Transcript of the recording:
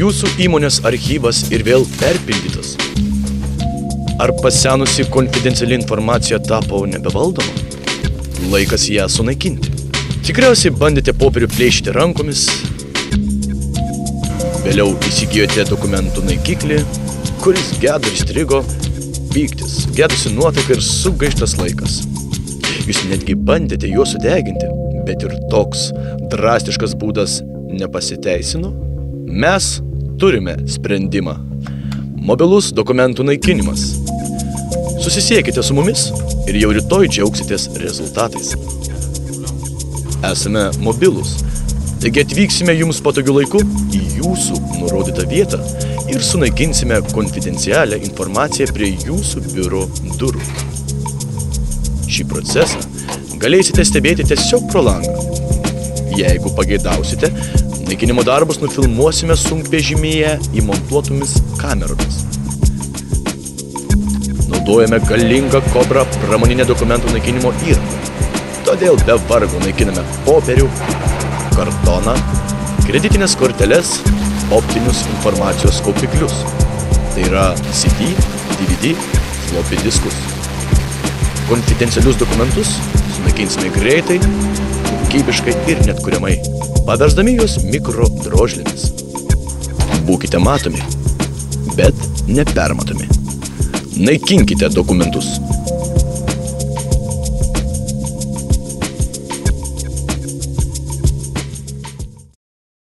Jūsų įmonės archyvas ir vėl perpildytas. Ar pasenusi konfidenciali informacija tapo nebevaldoma? Laikas ją sunaikinti. Tikriausiai bandėte popierių plėšyti rankomis. Vėliau įsigijote dokumentų naikiklį, kuris gedo ir strigo, pyktis, gedusi nuotaika ir sugaištas laikas. Jūs netgi bandėte juos sudeginti, bet ir toks drastiškas būdas nepasiteisino. Mes turime sprendimą. Mobilus dokumentų naikinimas. Susisiekite su mumis ir jau rytoj džiaugsitės rezultatais. Esame mobilus, taigi atvyksime jums patogiu laiku į jūsų nurodytą vietą ir sunaikinsime konfidencialią informaciją prie jūsų biuro durų. Šį procesą galėsite stebėti tiesiog pro langą. Jeigu pageidausite, naikinimo darbus nufilmuosime sunkvežimyje įmontuotomis kameromis. Naudojame galingą Cobra pramoninę dokumentų naikinimo įrangą. Todėl be vargo naikiname popierių, kartoną, kreditinės korteles, optinius informacijos kaupiklius. Tai yra CD, DVD, floppy diskus. Konfidencialius dokumentus sunaikinsime greitai, kokybiškai ir neatkuriamai, paversdami juos mikrodrožlėmis. Būkite matomi, bet nepermatomi. Naikinkite dokumentus.